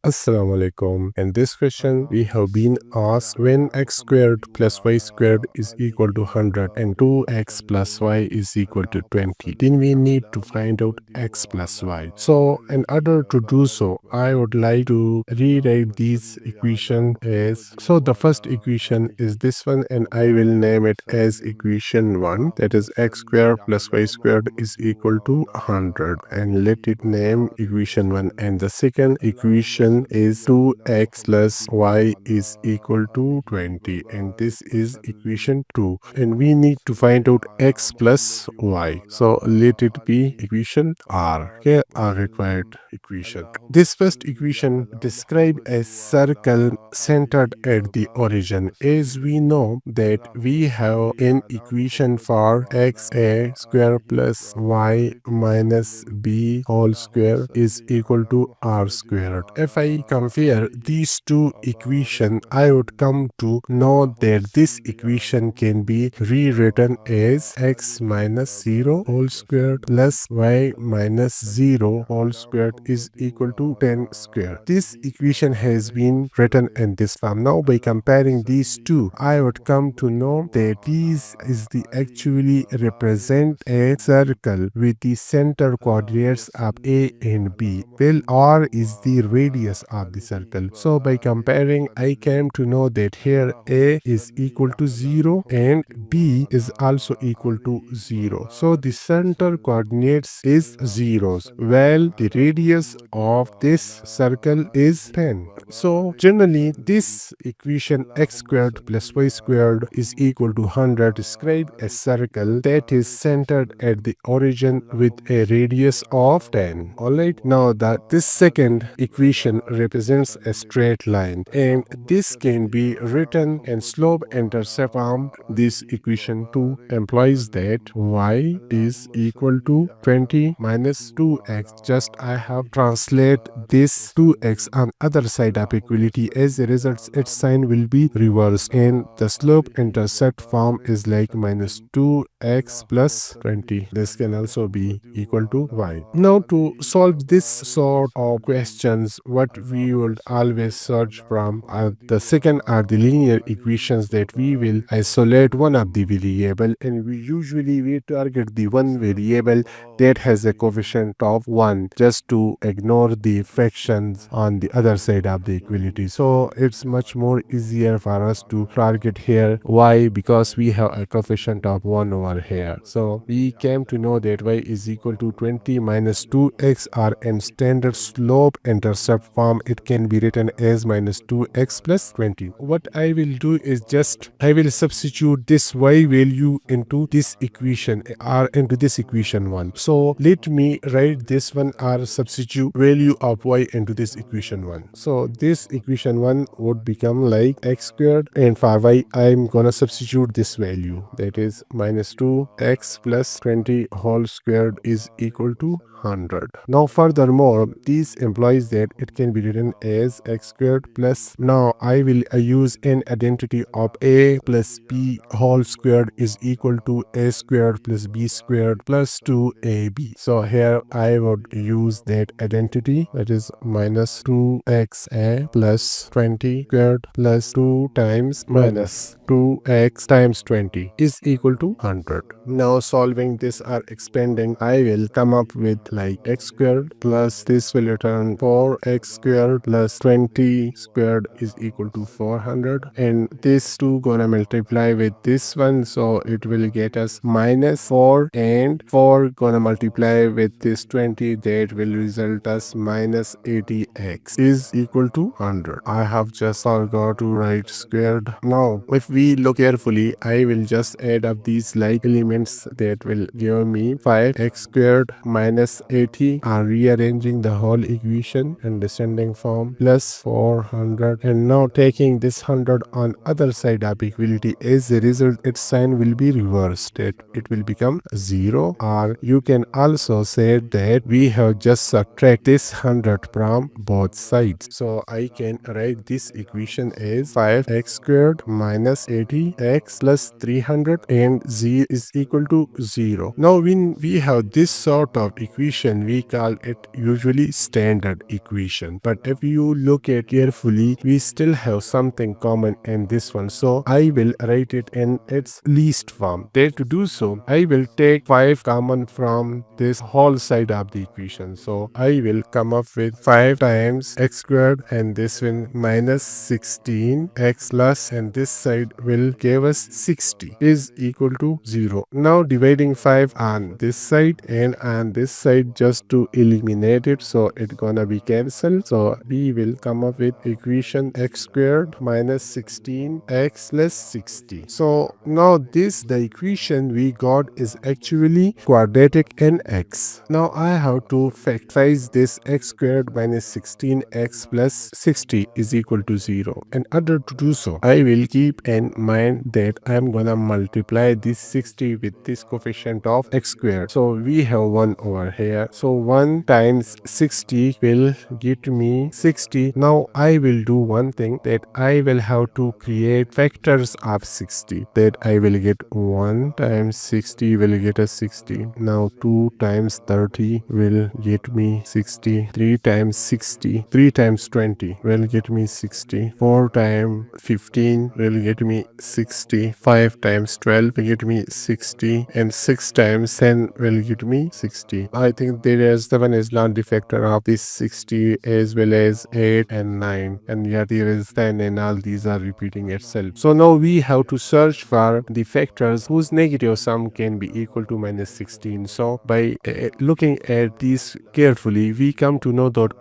Assalamu alaikum. In this question, we have been asked when x squared plus y squared is equal to 100 and 2x plus y is equal to 20, then we need to find out x plus y. So, in order to do so, I would like to rewrite these equation as, so the first equation is this one and I will name it as equation 1, that is x squared plus y squared is equal to 100, and let it name equation 1. And the second equation is 2x plus y is equal to 20, and this is equation 2, and we need to find out x plus y. So let it be equation r. Here are required equation. This first equation describes a circle centered at the origin. As we know that we have an equation for x a square plus y minus b whole square is equal to r squared. If I compare these two equations, I would come to know that this equation can be rewritten as x minus 0 whole squared plus y minus 0 whole squared is equal to 10 squared. This equation has been written in this form. Now by comparing these two, I would come to know that these is the actually represent a circle with the center coordinates of a and b. Well, r is the radius of the circle. So by comparing, I came to know that here a is equal to 0 and b is also equal to 0. So the center coordinates is zeros. Well, the radius of this circle is 10. So generally, this equation x squared plus y squared is equal to 100 describe a circle that is centered at the origin with a radius of 10. Alright, now that this second equation represents a straight line, and this can be written in slope-intercept form. This equation 2 implies that y is equal to 20 minus 2x. Just I have translate this 2x on other side of equality. As a result, its sign will be reversed, and the slope-intercept form is like minus 2x plus 20. This can also be equal to y. Now to solve this sort of questions, what we would always search from the second are the linear equations, that we will isolate one of the variable, and we target the one variable that has a coefficient of 1, just to ignore the fractions on the other side of the equality. So it's much more easier for us to target here y, because we have a coefficient of 1 over here. So we came to know that y is equal to 20 minus 2x, or in standard slope intercept form it can be written as minus 2x plus 20. What I will do is just I will substitute this y value into this equation or into this equation 1. So let me write this one or substitute value of y into this equation 1. So this equation 1 would become like x squared, and for y I'm gonna substitute this value, that is minus 2x plus 20 whole squared is equal to 100. Now furthermore, this implies that it can be written as x squared plus, now I will use an identity of a plus b whole squared is equal to a squared plus b squared plus 2ab. So here I would use that identity, that is minus 2xa plus 20 squared plus 2 times minus 2x times 20 is equal to 100. Now solving this or expanding, I will come up with like x squared plus this will return 4x squared plus 20 squared is equal to 400, and this 2 gonna multiply with this one, so it will get us minus 4, and 4 gonna multiply with this 20, that will result us minus 80x is equal to 100. I have just forgot to write squared. Now if we look carefully, I will just add up these like elements, that will give me 5x squared minus 80, are rearranging the whole equation in descending form, plus 400, and now taking this 100 on other side of equality. As a result, its sign will be reversed, it will become 0, or you can also say that we have just subtract this 100 from both sides. So I can write this equation as 5x squared minus 80x plus 300, and z is equal to 0. Now when we have this sort of equation, equation, we call it usually standard equation. But if you look at carefully, we still have something common in this one. So I will write it in its least form. There to do so, I will take 5 common from this whole side of the equation. So I will come up with 5 times x squared, and this will minus 16x plus, and this side will give us 60 is equal to 0. Now dividing 5 on this side and on this side just to eliminate it, so it's gonna be cancelled. So we will come up with equation x squared minus 16x plus 60. So now the equation we got is actually quadratic in x. Now I have to factorize this x squared minus 16x plus 60 is equal to 0. In order to do so, I will keep in mind that I'm gonna multiply this 60 with this coefficient of x squared. So we have 1 over here. So 1 times 60 will give me 60. Now I will do one thing, that I will have to create factors of 60. That I will get 1 times 60 will get us 60. Now 2 times 30 will get me 60. 3 times 60, 3 times 20 will get me 60. 4 times 15 will get me 60. 5 times 12 will get me 60. And 6 times 10 will get me 60. I think there is 7 is not the factor of this 60, as well as 8 and 9. And yeah, there is 10, and all these are repeating itself. So now we have to search for the factors whose negative sum can be equal to minus 16. So by looking at these carefully, we come to know that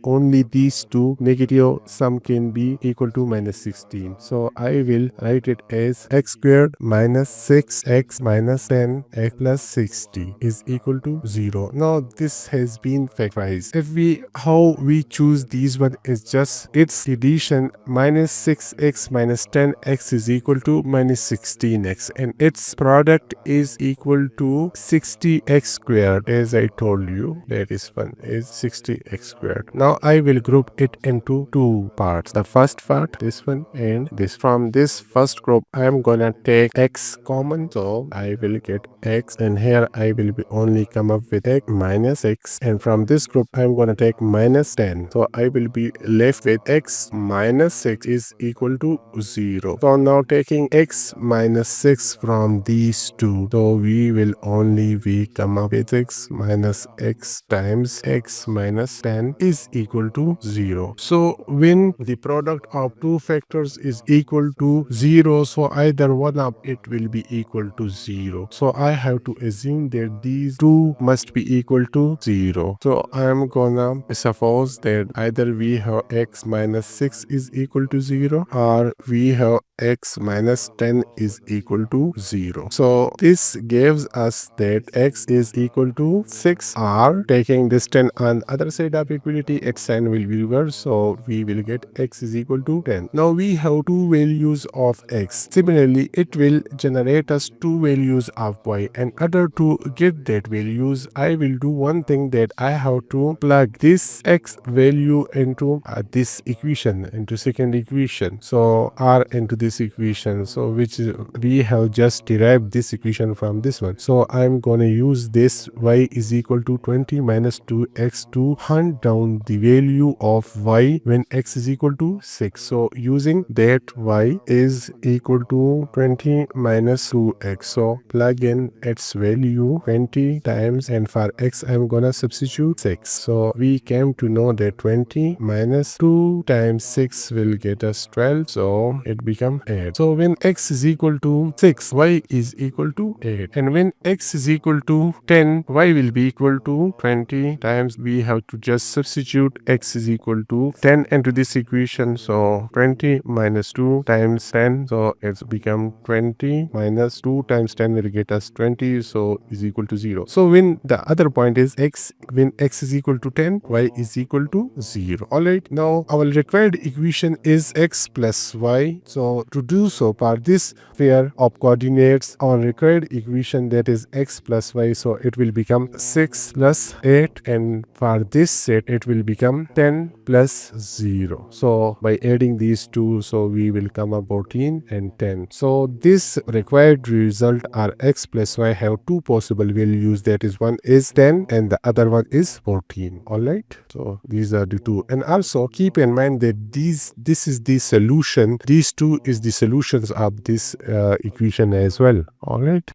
only these two negative sum can be equal to minus 16. So I will write it as x squared minus 6x minus 10x plus 60 is equal to 0. Now this has been factorized. How we choose these one is just its addition. Minus 6x minus 10x is equal to minus 16x, and its product is equal to 60x squared. As I told you, that is one is 60x squared. Now I will group it into two parts. The first part, this one and this. From this first group, I am gonna take x common, so I will get x, and here I will be only come up with x minus x, and from this group I am gonna take minus 10, so I will be left with x minus 6 is equal to 0. So now taking x minus 6 from these two, so we will only come up with x minus x times x minus 10 is equal to 0. So when the product of two factors is equal to 0, so either one of it will be equal to 0. So I have to assume that these two must be equal to 0. So I am gonna suppose that either we have x minus 6 is equal to 0, or we have x minus 10 is equal to 0. So this gives us that x is equal to 6, or taking this 10 on other side of equality, its sign will be reversed, so we will get x is equal to 10. Now we have two values of x. Similarly, it will generate us two values of y, and other to get that values, I will do one thing, that I have to plug this x value into this equation, into second equation, so r into this equation, so which we have just derived this equation from this one. So I'm gonna use this y is equal to 20 minus 2x to hunt down the value of y when x is equal to 6. So using that y is equal to 20 minus 2x, so plug in its value 20 times, and for x I'm gonna substitute 6. So we came to know that 20 minus 2 times 6 will get us 12, so it becomes 8. So when x is equal to 6, y is equal to 8, and when x is equal to 10, y will be equal to 20 times, we have to just substitute x is equal to 10 into this equation. So 20 minus 2 times 10, so it's become 20 minus 2 times 10 will get us 20, so is equal to 0. So when the other point is when x is equal to 10, y is equal to 0. Alright, now our required equation is x plus y. So to do so, for this pair of coordinates, our required equation, that is x plus y, so it will become 6 plus 8, and for this set it will become 10 plus 0. So by adding these two, so we will come up 14 and 10. So this required result, are x plus y, have two possible values, that is one is 10 and the other one is 14. All right, so these are the two. And also keep in mind that this is the solution, these two is the solutions of this equation as well. All right.